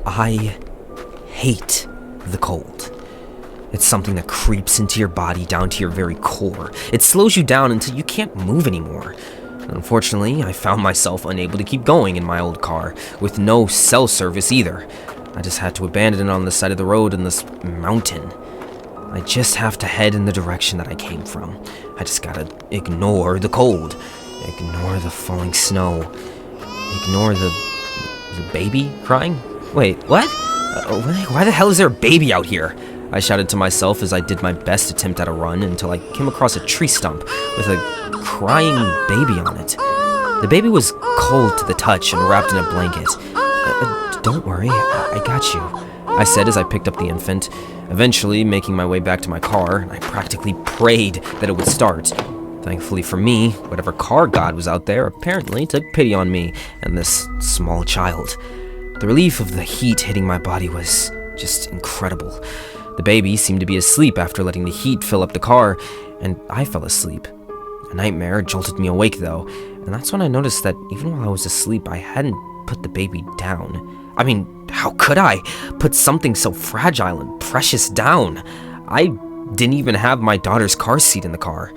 I hate the cold. It's something that creeps into your body down to your very core. It slows you down until you can't move anymore. Unfortunately, I found myself unable to keep going in my old car, with no cell service either. I just had to abandon it on the side of the road in this mountain. I just have to head in the direction that I came from. I just gotta ignore the cold, ignore the falling snow, ignore the baby crying? Wait, what? Why the hell is there a baby out here? I shouted to myself as I did my best attempt at a run until I came across a tree stump with a crying baby on it. The baby was cold to the touch and wrapped in a blanket. Don't worry, I got you, I said as I picked up the infant, eventually making my way back to my car, and I practically prayed that it would start. Thankfully for me, whatever car god was out there apparently took pity on me and this small child. The relief of the heat hitting my body was just incredible. The baby seemed to be asleep after letting the heat fill up the car, and I fell asleep. A nightmare jolted me awake though, and that's when I noticed that even while I was asleep, I hadn't put the baby down. I mean, how could I put something so fragile and precious down? I didn't even have my daughter's car seat in the car.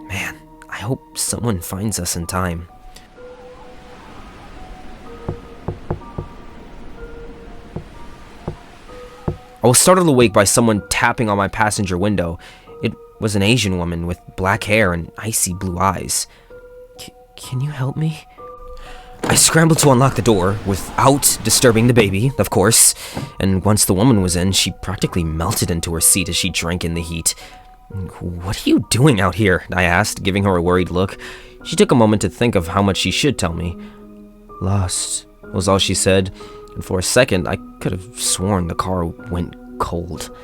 Man, I hope someone finds us in time. I was startled awake by someone tapping on my passenger window. It was an Asian woman with black hair and icy blue eyes. Can you help me? I scrambled to unlock the door without disturbing the baby, of course, and once the woman was in, she practically melted into her seat as she drank in the heat. What are you doing out here? I asked, giving her a worried look. She took a moment to think of how much she should tell me. Lost, was all she said, and for a second, I could have sworn the car went cold.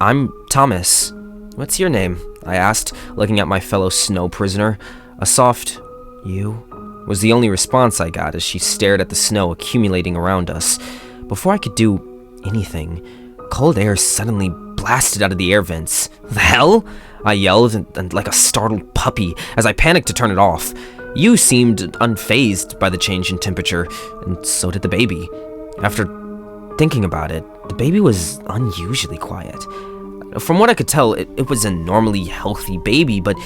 I'm Thomas. What's your name? I asked, looking at my fellow snow prisoner. A soft, you, was the only response I got as she stared at the snow accumulating around us. Before I could do anything, cold air suddenly blasted out of the air vents. The hell? I yelled, and like a startled puppy, as I panicked to turn it off. You seemed unfazed by the change in temperature, and so did the baby. After thinking about it, the baby was unusually quiet. From what I could tell, it was a normally healthy baby, but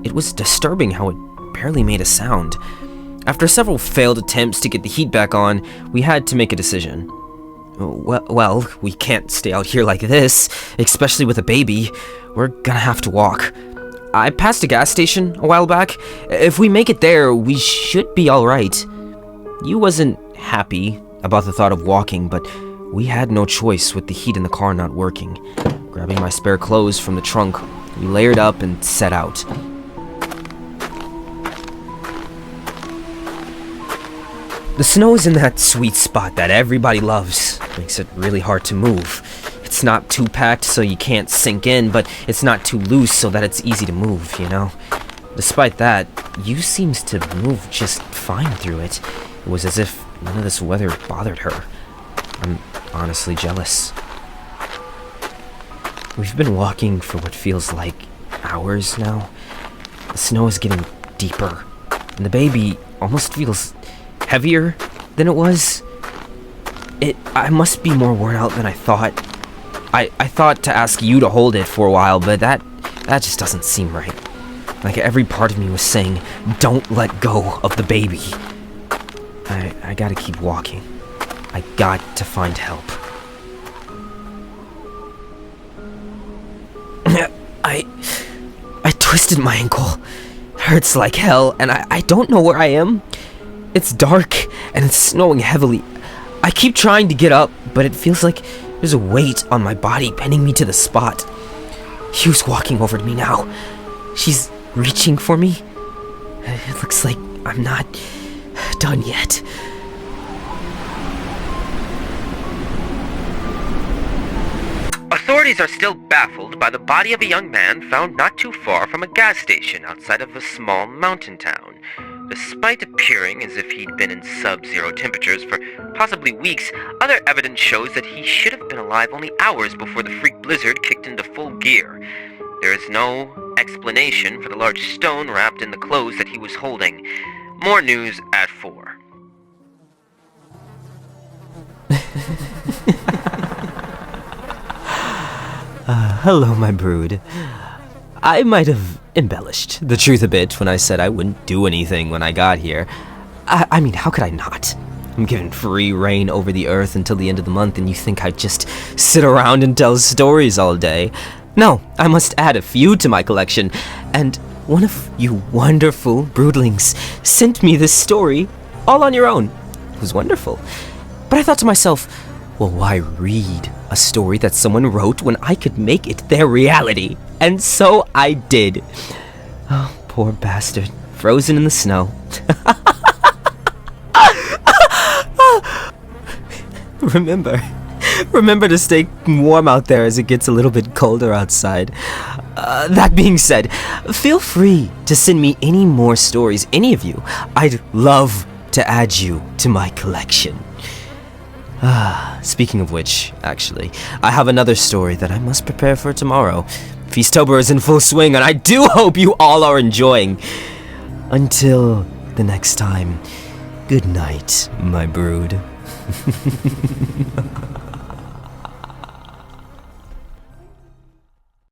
it was disturbing how it barely made a sound. After several failed attempts to get the heat back on, we had to make a decision. Well, we can't stay out here like this, especially with a baby. We're gonna have to walk. I passed a gas station a while back. If we make it there, we should be alright. You wasn't happy about the thought of walking, but we had no choice with the heat in the car not working. Grabbing my spare clothes from the trunk, we layered up and set out. The snow is in that sweet spot that everybody loves. Makes it really hard to move. It's not too packed so you can't sink in, but it's not too loose so that it's easy to move, you know? Despite that, you seems to move just fine through it. It was as if none of this weather bothered her. I'm honestly jealous. We've been walking for what feels like hours now. The snow is getting deeper, and the baby almost feels heavier than it was. I must be more worn out than I thought. I thought to ask you to hold it for a while, but that just doesn't seem right. Like every part of me was saying, don't let go of the baby. I gotta keep walking. I got to find help. I twisted my ankle. Hurts like hell, and I don't know where I am. It's dark, and it's snowing heavily. I keep trying to get up, but it feels like there's a weight on my body pinning me to the spot. Hugh's walking over to me now. She's reaching for me. It looks like I'm not done yet. Authorities are still baffled by the body of a young man found not too far from a gas station outside of a small mountain town. Despite appearing as if he'd been in sub-zero temperatures for possibly weeks, other evidence shows that he should have been alive only hours before the freak blizzard kicked into full gear. There is no explanation for the large stone wrapped in the clothes that he was holding. More news at 4. Hello, my brood. I might have embellished the truth a bit when I said I wouldn't do anything when I got here. I mean, how could I not? I'm given free reign over the earth until the end of the month, and you think I'd just sit around and tell stories all day? No, I must add a few to my collection, and one of you wonderful broodlings sent me this story all on your own. It was wonderful. But I thought to myself, well, why read a story that someone wrote when I could make it their reality? And so I did. Oh, poor bastard. Frozen in the snow. Remember to stay warm out there as it gets a little bit colder outside. That being said, feel free to send me any more stories, any of you. I'd love to add you to my collection. Speaking of which, actually, I have another story that I must prepare for tomorrow. Feastober is in full swing, and I do hope you all are enjoying. Until the next time, good night, my brood.